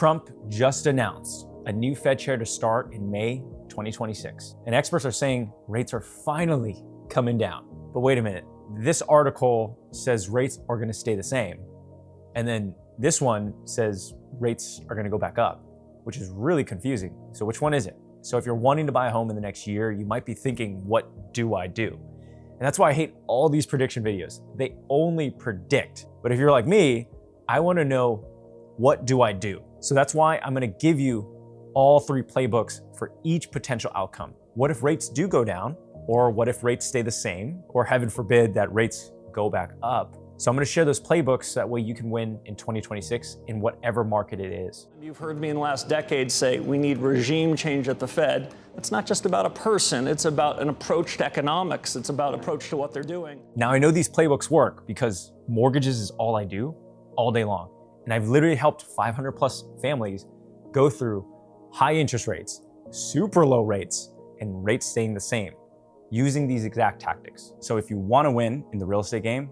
Trump just announced a new Fed chair to start in May 2026. And experts are saying rates are finally coming down. But wait a minute, this article says rates are gonna stay the same. And then this one says rates are gonna go back up, which is really confusing. So which one is it? So if you're wanting to buy a home in the next year, you might be thinking, what do I do? And that's why I hate all these prediction videos. They only predict. But if you're like me, I wanna know, what do I do? So that's why I'm gonna give you all three playbooks for each potential outcome. What if rates do go down? Or what if rates stay the same? Or heaven forbid that rates go back up? So I'm gonna share those playbooks so that way you can win in 2026 in whatever market it is. You've heard me in the last decade say we need regime change at the Fed. It's not just about a person, it's about an approach to economics. It's about approach to what they're doing. Now I know these playbooks work because mortgages is all I do all day long. And I've literally helped 500 plus families go through high interest rates, super low rates, and rates staying the same using these exact tactics. So if you wanna win in the real estate game,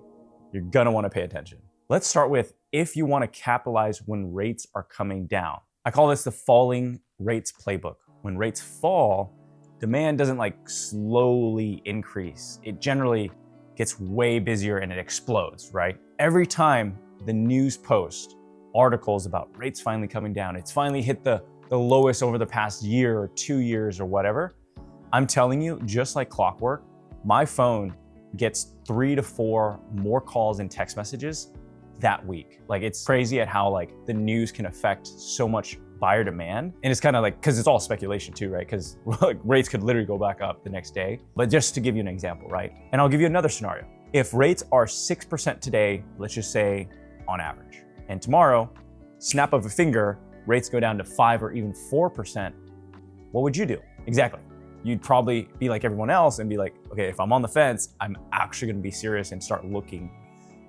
you're gonna wanna pay attention. Let's start with if you wanna capitalize when rates are coming down. I call this the falling rates playbook. When rates fall, demand doesn't like slowly increase. It generally gets way busier and it explodes, right? Every time the news posts articles about rates finally coming down, it's finally hit the lowest over the past year or 2 years or whatever, I'm telling you, just like clockwork, my phone gets 3 to 4 more calls and text messages that week. Like it's crazy at how like the news can affect so much buyer demand. And it's kind of like, cause it's all speculation too, right? Cause like, rates could literally go back up the next day. But just to give you an example, right? And I'll give you another scenario. If rates are 6% today, let's just say on average, and tomorrow, snap of a finger, rates go down to 5 or even 4%, what would you do? Exactly. You'd probably be like everyone else and be like, okay, if I'm on the fence, I'm actually gonna be serious and start looking.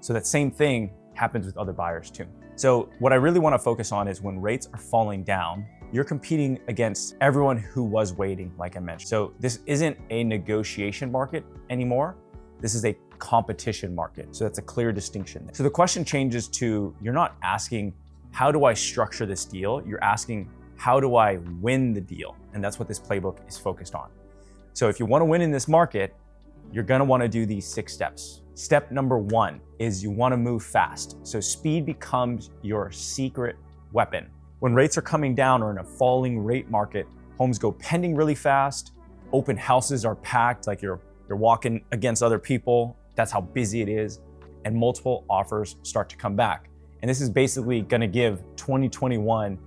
So that same thing happens with other buyers too. So what I really wanna focus on is when rates are falling down, you're competing against everyone who was waiting, like I mentioned. So this isn't a negotiation market anymore. This is a competition market. So that's a clear distinction. So the question changes to, you're not asking, how do I structure this deal? You're asking, how do I win the deal? And that's what this playbook is focused on. So if you want to win in this market, you're going to want to do these 6 steps. Step number 1 is you want to move fast. So speed becomes your secret weapon. When rates are coming down or in a falling rate market, homes go pending really fast. Open houses are packed, like you're walking against other people. That's how busy it is. And multiple offers start to come back. And this is basically going to give 2021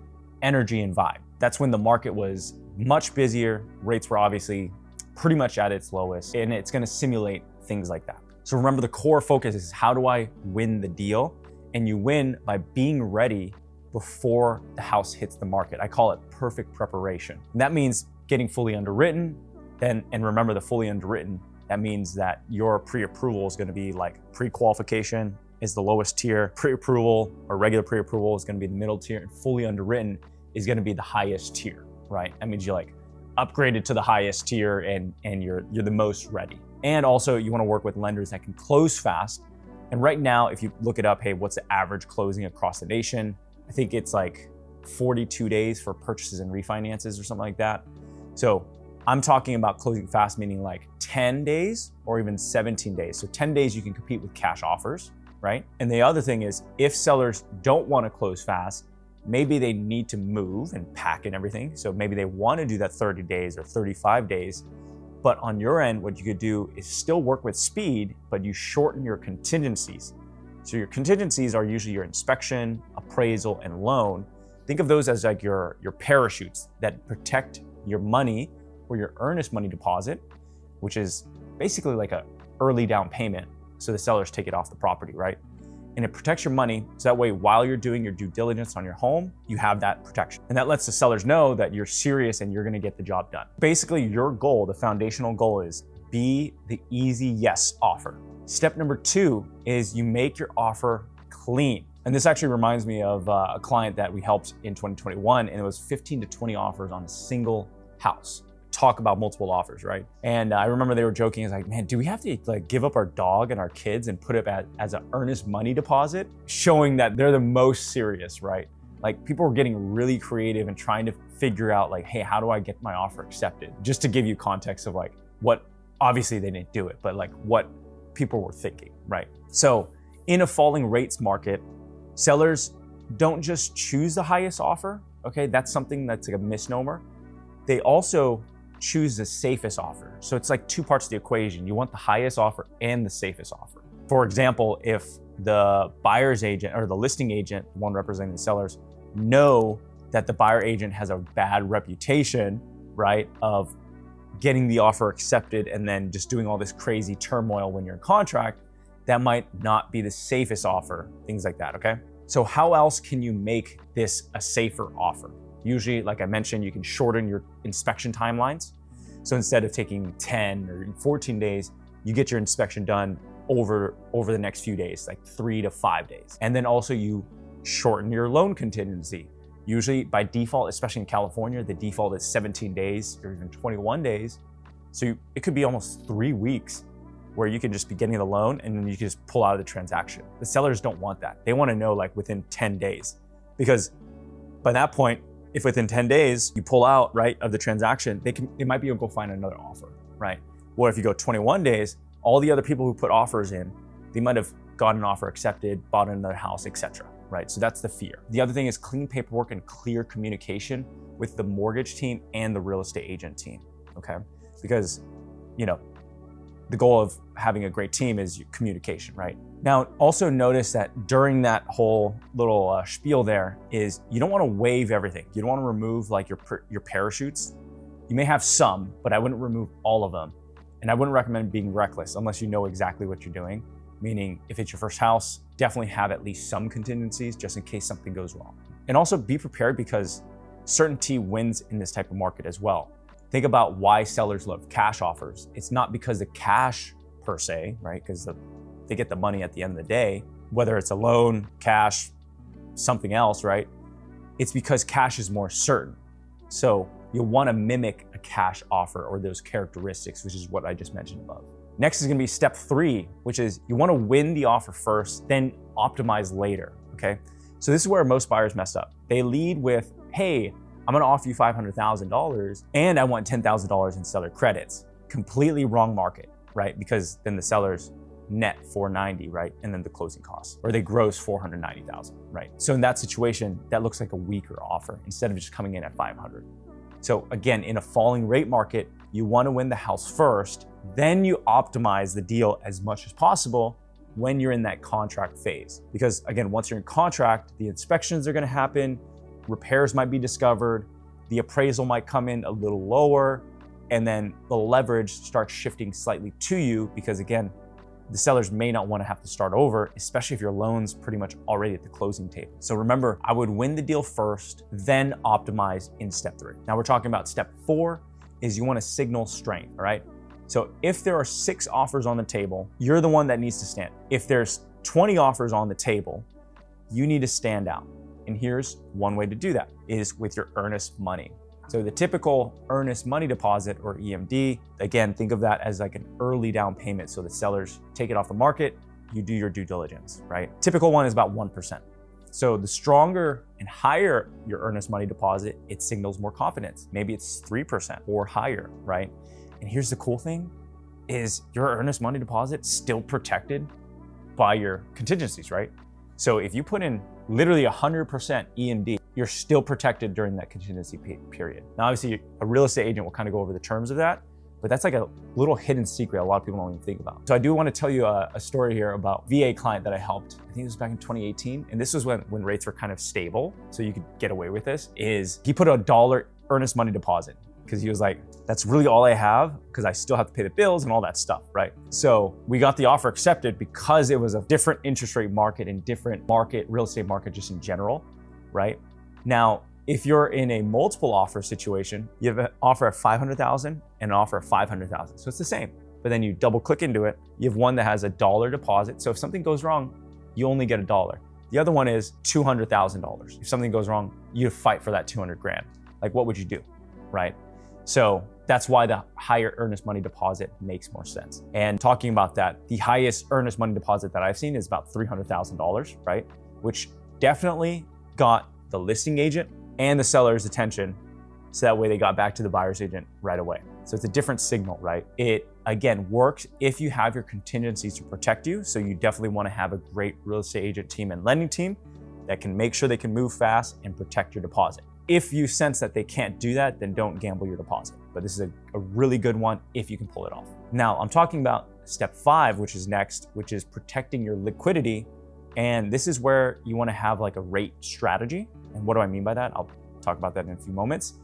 energy and vibe. That's when the market was much busier. Rates were obviously pretty much at its lowest, and it's going to simulate things like that. So remember, the core focus is how do I win the deal? And you win by being ready before the house hits the market. I call it perfect preparation. And that means getting fully underwritten. And remember, the fully underwritten, that means that your pre-approval is going to be like pre-qualification is the lowest tier, pre-approval or regular pre-approval is going to be the middle tier, and fully underwritten is going to be the highest tier, right? That means you like upgraded to the highest tier and you're the most ready. And also you want to work with lenders that can close fast. And right now, if you look it up, hey, what's the average closing across the nation? I think it's like 42 days for purchases and refinances or something like that. So I'm talking about closing fast, meaning like 10 days or even 17 days. So 10 days you can compete with cash offers, right? And the other thing is, if sellers don't want to close fast, maybe they need to move and pack and everything. So maybe they want to do that 30 days or 35 days. But on your end, what you could do is still work with speed, but you shorten your contingencies. So your contingencies are usually your inspection, appraisal, and loan. Think of those as like your parachutes that protect your money or your earnest money deposit, which is basically like a early down payment. So the sellers take it off the property, right? And it protects your money. So that way, while you're doing your due diligence on your home, you have that protection. And that lets the sellers know that you're serious and you're gonna get the job done. Basically, your goal, the foundational goal, is be the easy yes offer. Step number 2 is you make your offer clean. And this actually reminds me of a client that we helped in 2021, and it was 15 to 20 offers on a single house. Talk about multiple offers, right? And I remember they were joking, it's like, man, do we have to like give up our dog and our kids and put it as an earnest money deposit? Showing that they're the most serious, right? Like people were getting really creative and trying to figure out like, hey, how do I get my offer accepted? Just to give you context of like what, obviously they didn't do it, but like what people were thinking, right? So in a falling rates market, sellers don't just choose the highest offer, okay? That's something that's like a misnomer. They also choose the safest offer. So it's like two parts of the equation. You want the highest offer and the safest offer. For example, if the buyer's agent or the listing agent, the one representing the sellers, know that the buyer agent has a bad reputation, right, of getting the offer accepted and then just doing all this crazy turmoil when you're in contract, that might not be the safest offer, things like that, okay? So how else can you make this a safer offer? Usually, like I mentioned, you can shorten your inspection timelines. So instead of taking 10 or 14 days, you get your inspection done over the next few days, like 3 to 5 days. And then also you shorten your loan contingency. Usually by default, especially in California, the default is 17 days or even 21 days. So it could be almost 3 weeks where you can just be getting the loan and then you can just pull out of the transaction. The sellers don't want that. They want to know like within 10 days, because by that point, if within 10 days you pull out, right, of the transaction, they might be able to go find another offer, right? Or if you go 21 days, all the other people who put offers in, they might have gotten an offer accepted, bought another house, etc. Right? So that's the fear. The other thing is clean paperwork and clear communication with the mortgage team and the real estate agent team, okay? Because, you know, the goal of having a great team is communication, right? Now, also notice that during that whole little spiel there is you don't want to waive everything. You don't want to remove like your parachutes. You may have some, but I wouldn't remove all of them. And I wouldn't recommend being reckless unless you know exactly what you're doing. Meaning if it's your first house, definitely have at least some contingencies just in case something goes wrong. And also be prepared because certainty wins in this type of market as well. Think about why sellers love cash offers. It's not because the cash per se, right? Because they get the money at the end of the day, whether it's a loan, cash, something else, right? It's because cash is more certain. So you'll want to mimic a cash offer or those characteristics, which is what I just mentioned above. Next is going to be step 3, which is you want to win the offer first, then optimize later, okay? So this is where most buyers mess up. They lead with, hey, I'm going to offer you $500,000 and I want $10,000 in seller credits. Completely wrong market, right? Because then the sellers net $490,000, right? And then the closing costs, or they gross $490,000, right? So in that situation, that looks like a weaker offer instead of just coming in at $500,000. So again, in a falling rate market, you want to win the house first, then you optimize the deal as much as possible when you're in that contract phase. Because again, once you're in contract, the inspections are going to happen, repairs might be discovered, the appraisal might come in a little lower, and then the leverage starts shifting slightly to you because again, the sellers may not want to have to start over, especially if your loan's pretty much already at the closing table. So remember, I would win the deal first, then optimize in step 3. Now we're talking about step 4 is you want to signal strength, all right? So if there are 6 offers on the table, you're the one that needs to stand. If there's 20 offers on the table, you need to stand out. And here's one way to do that is with your earnest money. So the typical earnest money deposit or EMD, again, think of that as like an early down payment. So the sellers take it off the market, you do your due diligence, right? Typical one is about 1%. So the stronger and higher your earnest money deposit, it signals more confidence. Maybe it's 3% or higher, right? And here's the cool thing is your earnest money deposit still protected by your contingencies, right? So if you put in literally 100% EMD, you're still protected during that contingency period. Now, obviously a real estate agent will kind of go over the terms of that, but that's like a little hidden secret a lot of people don't even think about. So I do want to tell you a story here about VA client that I helped. I think it was back in 2018. And this was when rates were kind of stable. So you could get away with this is he put a $1 earnest money deposit because he was like, that's really all I have because I still have to pay the bills and all that stuff, right? So we got the offer accepted because it was a different interest rate market and different market, real estate market just in general, right? Now, if you're in a multiple offer situation, you have an offer at $500,000 and an offer at $500,000. So it's the same, but then you double click into it. You have one that has a $1 deposit. So if something goes wrong, you only get $1. The other one is $200,000. If something goes wrong, you fight for that 200 grand. Like what would you do, right? So that's why the higher earnest money deposit makes more sense. And talking about that, the highest earnest money deposit that I've seen is about $300,000, right? Which definitely got the listing agent and the seller's attention, so that way they got back to the buyer's agent right away. So it's a different signal, right? It, again, works if you have your contingencies to protect you. So you definitely want to have a great real estate agent team and lending team that can make sure they can move fast and protect your deposit. If you sense that they can't do that, then don't gamble your deposit. But this is a really good one if you can pull it off. Now, I'm talking about step 5, which is next, which is protecting your liquidity. And this is where you want to have like a rate strategy. And what do I mean by that? I'll talk about that in a few moments.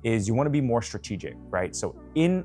Is you want to be more strategic, right? So in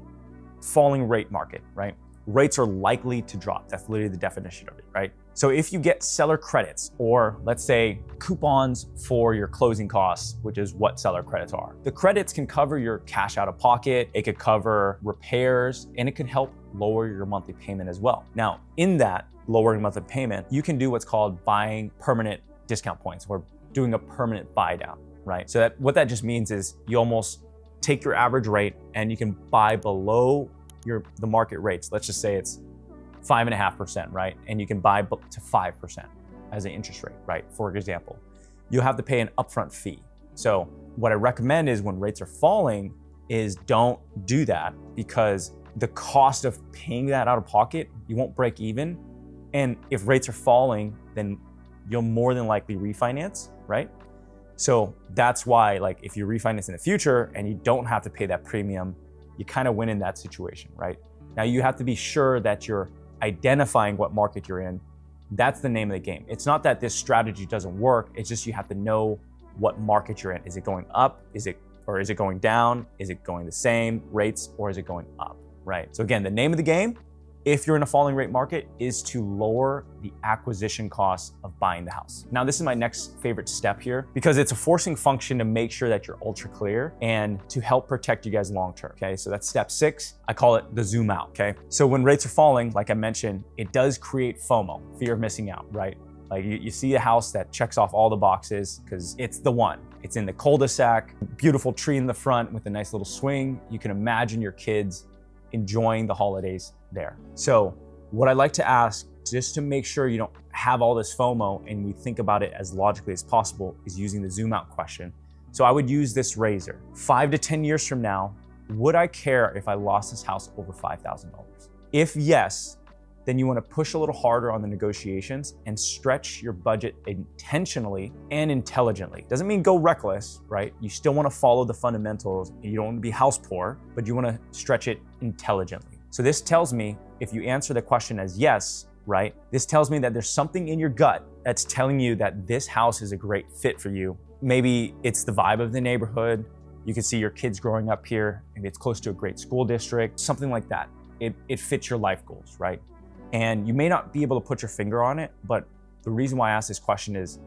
falling rate market, right? Rates are likely to drop. That's literally the definition of it, right? So if you get seller credits, or let's say coupons for your closing costs, which is what seller credits are. The credits can cover your cash out of pocket, it could cover repairs, and it could help lower your monthly payment as well. Now, in that lowering monthly payment, you can do what's called buying permanent discount points, or doing a permanent buy down, right? So what that just means is you almost take your average rate and you can buy below the market rates. Let's just say it's 5.5%, right? And you can buy to 5% as an interest rate, right? For example, you'll have to pay an upfront fee. So what I recommend is when rates are falling is don't do that, because the cost of paying that out of pocket, you won't break even. And if rates are falling, then you'll more than likely refinance, right? So that's why, like, if you refinance in the future and you don't have to pay that premium, you kind of win in that situation, right? Now you have to be sure that you're identifying what market you're in. That's the name of the game. It's not that this strategy doesn't work. It's just you have to know what market you're in. Is it going up? Is it going down? Is it going the same rates, or is it going up, right? So again, the name of the game, if you're in a falling rate market, is to lower the acquisition costs of buying the house. Now, this is my next favorite step here, because it's a forcing function to make sure that you're ultra clear and to help protect you guys long-term, okay? So that's step 6. I call it the zoom out, okay? So when rates are falling, like I mentioned, it does create FOMO, fear of missing out, right? Like you see a house that checks off all the boxes because it's the one. It's in the cul-de-sac, beautiful tree in the front with a nice little swing. You can imagine your kids enjoying the holidays there. So what I like to ask, just to make sure you don't have all this FOMO and we think about it as logically as possible, is using the zoom out question. So I would use this razor. 5 to 10 years from now, would I care if I lost this house over $5,000? If yes, then you want to push a little harder on the negotiations and stretch your budget intentionally and intelligently. Doesn't mean go reckless, right? You still want to follow the fundamentals. You don't want to be house poor, but you want to stretch it intelligently. So this tells me, if you answer the question as yes, right? This tells me that there's something in your gut that's telling you that this house is a great fit for you. Maybe it's the vibe of the neighborhood. You can see your kids growing up here. Maybe it's close to a great school district, something like that. It fits your life goals, right? And you may not be able to put your finger on it, but the reason why I ask this question is,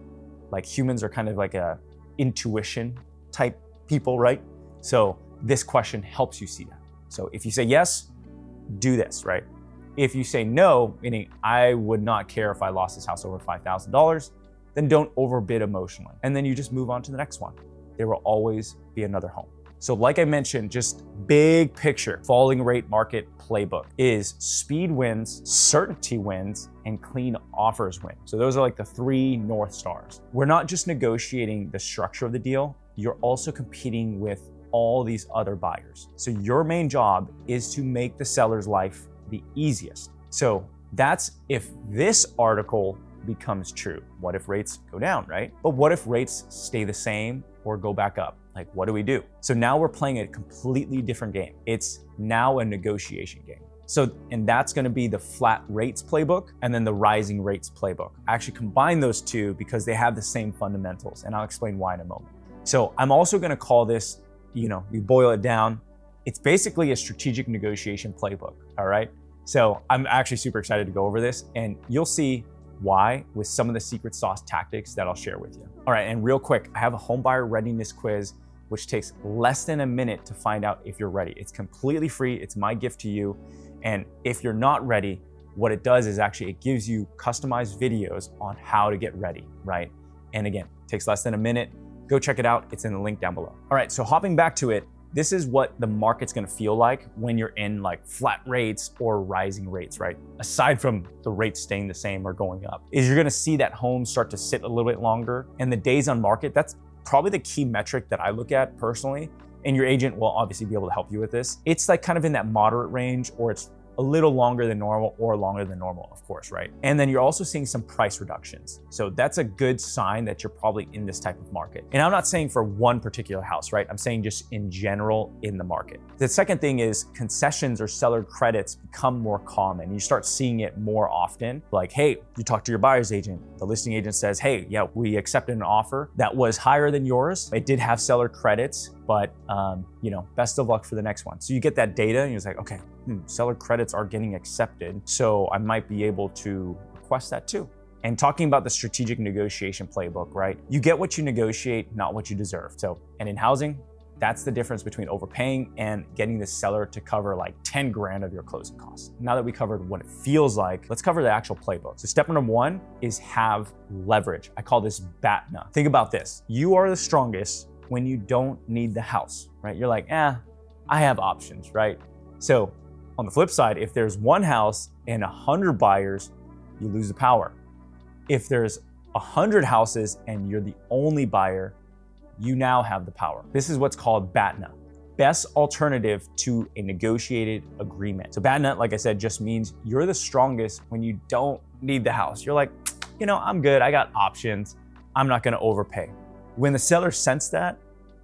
like, humans are kind of like a intuition type people, right? So this question helps you see that. So if you say yes, do this, right? If you say no, meaning I would not care if I lost this house over $5,000, then don't overbid emotionally. And then you just move on to the next one. There will always be another home. So like I mentioned, just big picture, falling rate market playbook is speed wins, certainty wins, and clean offers win. So those are like the 3 North Stars. We're not just negotiating the structure of the deal, you're also competing with all these other buyers. So your main job is to make the seller's life the easiest. So that's if this article becomes true. What if rates go down, right? But what if rates stay the same or go back up? Like, what do we do? So now we're playing a completely different game. It's now a negotiation game. So, and that's gonna be the flat rates playbook and then the rising rates playbook. I actually combine those two because they have the same fundamentals, and I'll explain why in a moment. So I'm also gonna call this, you boil it down, it's basically a strategic negotiation playbook, all right? So I'm actually super excited to go over this, and you'll see why with some of the secret sauce tactics that I'll share with you. All right, and real quick, I have a homebuyer readiness quiz, which takes less than a minute to find out if you're ready. It's completely free. It's my gift to you. And if you're not ready, what it does is actually it gives you customized videos on how to get ready, right? And again, it takes less than a minute. Go check it out. It's in the link down below. All right, so hopping back to it, this is what the market's gonna feel like when you're in like flat rates or rising rates, right? Aside from the rates staying the same or going up, is you're gonna see that homes start to sit a little bit longer, and the days on market, that's probably the key metric that I look at personally, and your agent will obviously be able to help you with this, it's like kind of in that moderate range, or it's a little longer than normal or longer than normal, of course, right? And then you're also seeing some price reductions. So that's a good sign that you're probably in this type of market. And I'm not saying for one particular house, right? I'm saying just in general in the market. The second thing is concessions or seller credits become more common. You start seeing it more often. Like, hey, you talk to your buyer's agent. The listing agent says, hey, yeah, we accepted an offer that was higher than yours. It did have seller credits, but best of luck for the next one. So you get that data and you're like, okay, seller credits are getting accepted, so I might be able to request that too. And talking about the strategic negotiation playbook, right? You get what you negotiate, not what you deserve. So, and in housing, that's the difference between overpaying and getting the seller to cover like 10 grand of your closing costs. Now that we covered what it feels like, let's cover the actual playbook. So step number one is have leverage. I call this BATNA. Think about this. You are the strongest when you don't need the house, right? You're like, I have options, right? So on the flip side, if there's one house and 100 buyers, you lose the power. If there's 100 houses and you're the only buyer, you now have the power. This is what's called BATNA, best alternative to a negotiated agreement. So BATNA, like I said, just means you're the strongest when you don't need the house. You're like, I'm good, I got options, I'm not gonna overpay. When the seller senses that,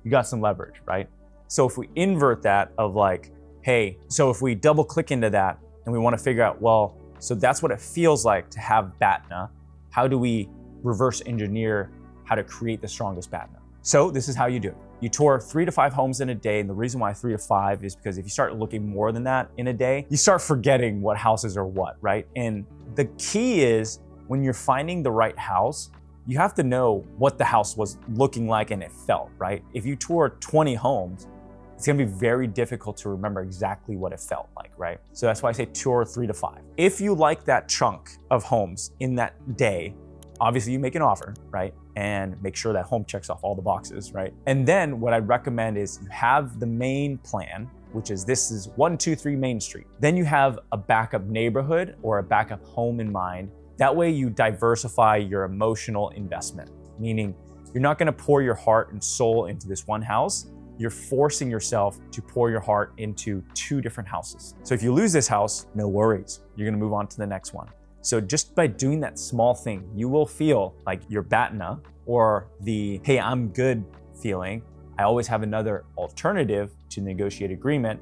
you got some leverage, right? So if we invert that of like, hey, so if we double click into that and we want to figure out, well, so that's what it feels like to have BATNA. How do we reverse engineer how to create the strongest BATNA? So this is how you do it. You tour 3 to 5 homes in a day. And the reason why 3 to 5 is because if you start looking more than that in a day, you start forgetting what houses are what, right? And the key is when you're finding the right house, you have to know what the house was looking like and it felt, right? If you tour 20 homes, it's gonna be very difficult to remember exactly what it felt like, right? So that's why I say tour 3 to 5. If you like that chunk of homes in that day, obviously you make an offer, right? And make sure that home checks off all the boxes, right? And then what I recommend is you have the main plan, which is this is 123 Main Street. Then you have a backup neighborhood or a backup home in mind. That way you diversify your emotional investment, meaning you're not gonna pour your heart and soul into this one house. You're forcing yourself to pour your heart into 2 different houses. So if you lose this house, no worries. You're gonna move on to the next one. So just by doing that small thing, you will feel like your BATNA or the, hey, I'm good feeling. I always have another alternative to negotiate agreement.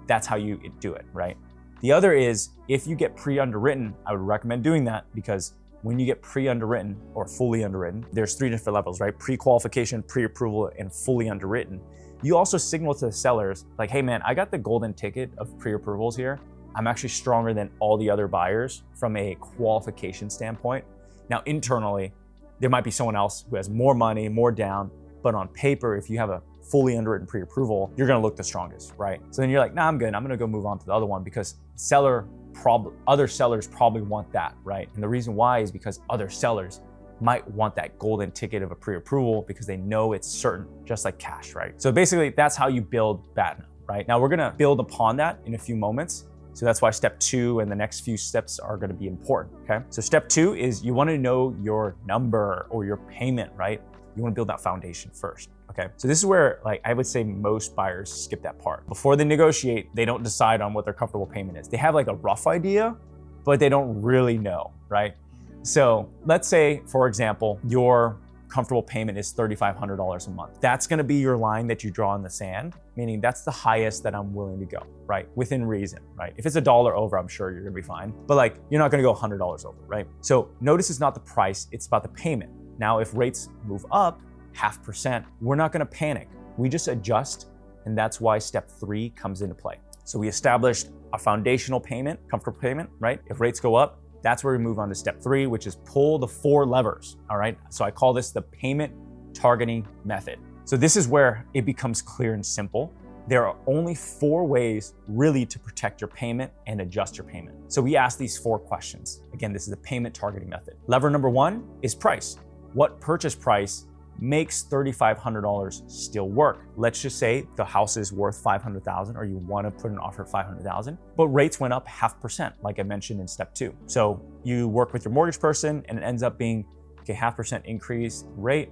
That's how you do it, right? The other is if you get pre-underwritten, I would recommend doing that because when you get pre-underwritten or fully underwritten, there's 3 different levels, right? Pre-qualification, pre-approval, and fully underwritten. You also signal to the sellers like, hey man, I got the golden ticket of pre-approvals here. I'm actually stronger than all the other buyers from a qualification standpoint. Now, internally, there might be someone else who has more money, more down, but on paper, if you have a fully underwritten pre-approval, you're gonna look the strongest, right? So then you're like, nah, I'm good. I'm gonna go move on to the other one because other sellers probably want that, right? And the reason why is because other sellers might want that golden ticket of a pre-approval because they know it's certain, just like cash, right? So basically that's how you build BATNA, right? Now we're gonna build upon that in a few moments. So that's why step 2 and the next few steps are gonna be important, okay? So step 2 is you wanna know your number or your payment, right? You wanna build that foundation first, okay? So this is where I would say most buyers skip that part. Before they negotiate, they don't decide on what their comfortable payment is. They have a rough idea, but they don't really know, right? So let's say, for example, your comfortable payment is $3,500 a month. That's gonna be your line that you draw in the sand, meaning that's the highest that I'm willing to go, right? Within reason, right? If it's $1 over, I'm sure you're gonna be fine. But you're not gonna go $100 over, right? So notice it's not the price, it's about the payment. Now, if rates move up 0.5%, we're not gonna panic. We just adjust, and that's why step 3 comes into play. So we established a foundational payment, comfortable payment, right? If rates go up, that's where we move on to step 3, which is pull the 4 levers, all right? So I call this the payment targeting method. So this is where it becomes clear and simple. There are only 4 ways really to protect your payment and adjust your payment. So we ask these 4 questions. Again, this is the payment targeting method. Lever number 1 is price. What purchase price makes $3,500 still work? Let's just say the house is worth $500,000 or you want to put an offer at $500,000, but rates went up 0.5%, like I mentioned in step 2. So you work with your mortgage person and it ends up being, okay, 0.5% increase rate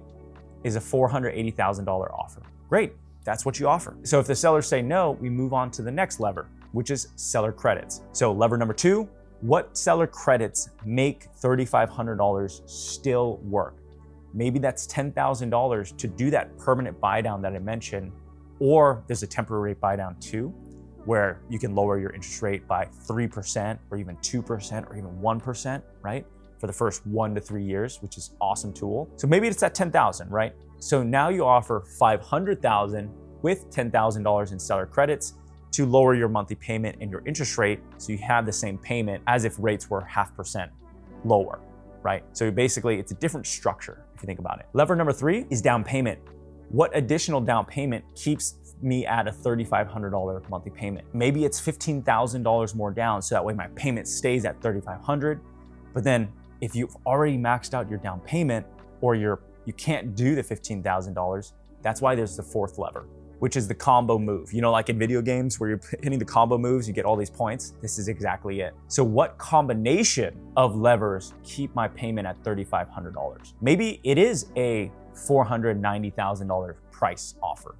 is a $480,000 offer. Great, that's what you offer. So if the sellers say no, we move on to the next lever, which is seller credits. So lever number 2, what seller credits make $3,500 still work? Maybe that's $10,000 to do that permanent buy down that I mentioned, or there's a temporary buy down too, where you can lower your interest rate by 3% or even 2% or even 1%, right? For the first 1 to 3 years, which is awesome tool. So maybe it's at 10,000, right? So now you offer 500,000 with $10,000 in seller credits to lower your monthly payment and your interest rate, so you have the same payment as if rates were 0.5% lower, right? So basically it's a different structure if you think about it. Lever number 3 is down payment. What additional down payment keeps me at a $3,500 monthly payment? Maybe it's $15,000 more down, so that way my payment stays at $3,500. But then if you've already maxed out your down payment, or you can't do the $15,000, that's why there's the 4th lever, which is the combo move. You know, like in video games where you're hitting the combo moves, you get all these points. This is exactly it. So what combination of levers keep my payment at $3,500? Maybe it is a $490,000 price offer,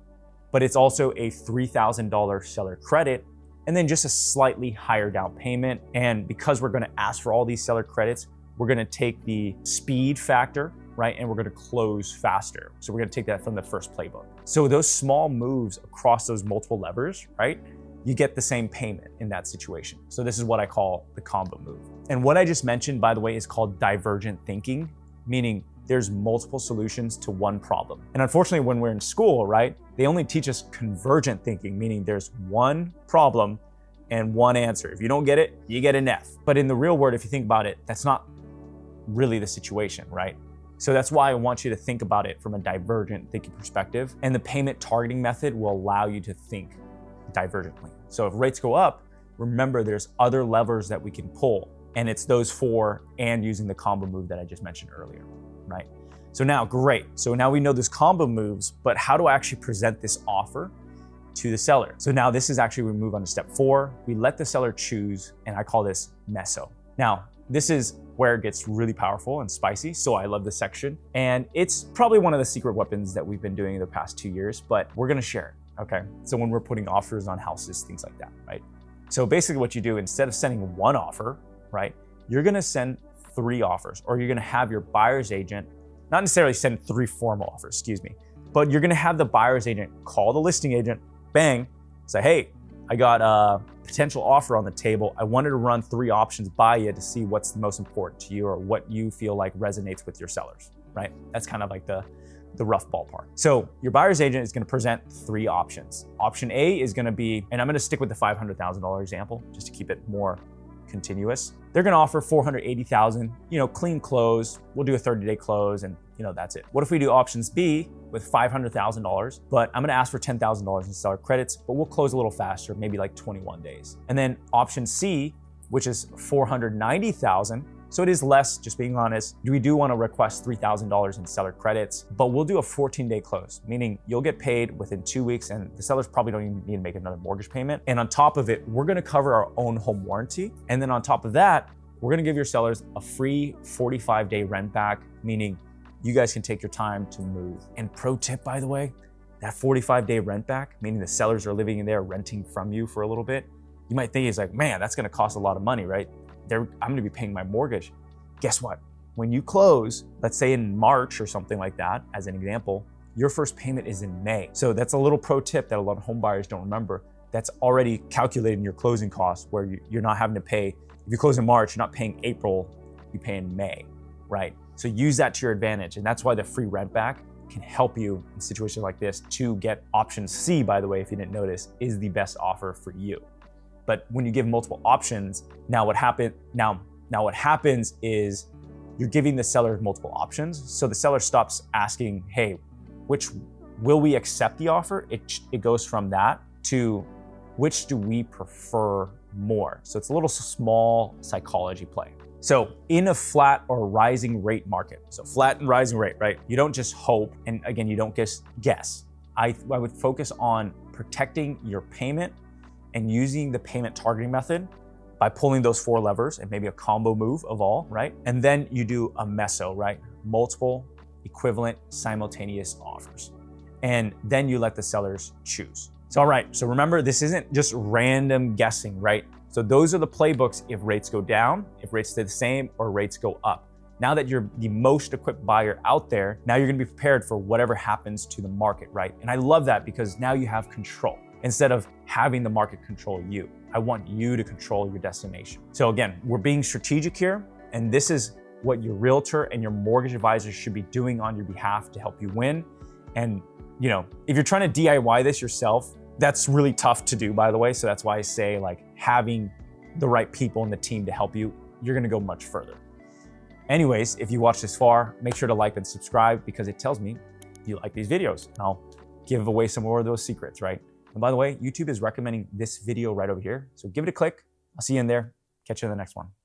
but it's also a $3,000 seller credit, and then just a slightly higher down payment. And because we're gonna ask for all these seller credits, we're gonna take the speed factor, right? And we're gonna close faster. So we're gonna take that from the first playbook. So those small moves across those multiple levers, right? You get the same payment in that situation. So this is what I call the combo move. And what I just mentioned, by the way, is called divergent thinking, meaning there's multiple solutions to one problem. And unfortunately, when we're in school, right, they only teach us convergent thinking, meaning there's one problem and one answer. If you don't get it, you get an F. But in the real world, if you think about it, that's not really the situation, right? So that's why I want you to think about it from a divergent thinking perspective. And the payment targeting method will allow you to think divergently. So if rates go up, remember there's other levers that we can pull. And it's those 4 and using the combo move that I just mentioned earlier, right? So now, great. So now we know there's combo moves, but how do I actually present this offer to the seller? So now this is actually, we move on to step 4. We let the seller choose, and I call this MESO. Now, this is where it gets really powerful and spicy, so I love this section. And it's probably one of the secret weapons that we've been doing in the past 2 years, but we're gonna share it, okay? So when we're putting offers on houses, things like that, right? So basically what you do, instead of sending one offer, right, you're gonna send 3 offers, or you're gonna have your buyer's agent, not necessarily send 3 formal offers, excuse me, but you're gonna have the buyer's agent call the listing agent, bang, say, hey, I got a potential offer on the table. I wanted to run 3 options by you to see what's the most important to you or what you feel like resonates with your sellers, right? That's kind of like the rough ballpark. So your buyer's agent is gonna present 3 options. Option A is gonna be, and I'm gonna stick with the $500,000 example just to keep it more continuous. They're gonna offer $480,000, clean close. We'll do a 30-day close and that's it. What if we do options B with $500,000, but I'm gonna ask for $10,000 in seller credits, but we'll close a little faster, maybe like 21 days. And then option C, which is $490,000, so it is less, just being honest. We do wanna request $3,000 in seller credits, but we'll do a 14-day close, meaning you'll get paid within 2 weeks and the sellers probably don't even need to make another mortgage payment. And on top of it, we're gonna cover our own home warranty. And then on top of that, we're gonna give your sellers a free 45-day rent back, meaning you guys can take your time to move. And pro tip, by the way, that 45-day rent back, meaning the sellers are living in there renting from you for a little bit. You might think it's like, man, that's gonna cost a lot of money, right? I'm gonna be paying my mortgage. Guess what? When you close, let's say in March or something like that, as an example, your first payment is in May. So that's a little pro tip that a lot of home buyers don't remember. That's already calculated in your closing costs, where you're not having to pay, if you close in March, you're not paying April, you pay in May, right? So use that to your advantage. And that's why the free rent back can help you in situations like this to get option C, by the way, if you didn't notice, is the best offer for you. But when you give multiple options, now what happens is you're giving the seller multiple options. So the seller stops asking, hey, will we accept the offer? It goes from that to which do we prefer more? So it's a little small psychology play. So in a flat or rising rate market, so flat and rising rate, right? You don't just hope, and again, you don't just guess. I would focus on protecting your payment and using the payment targeting method by pulling those 4 levers and maybe a combo move of all, right? And then you do a MESO, right? Multiple, equivalent simultaneous offers. And then you let the sellers choose. So, all right, so remember, this isn't just random guessing, right? So those are the playbooks if rates go down, if rates stay the same, or rates go up. Now that you're the most equipped buyer out there, now you're gonna be prepared for whatever happens to the market, right? And I love that because now you have control instead of having the market control you. I want you to control your destination. So again, we're being strategic here, and this is what your realtor and your mortgage advisor should be doing on your behalf to help you win. And you know, if you're trying to DIY this yourself, that's really tough to do, by the way. So that's why I say, like, having the right people in the team to help you, you're gonna go much further. Anyways, if you watched this far, make sure to like and subscribe because it tells me you like these videos, and I'll give away some more of those secrets, right? And by the way, YouTube is recommending this video right over here. So give it a click. I'll see you in there. Catch you in the next one.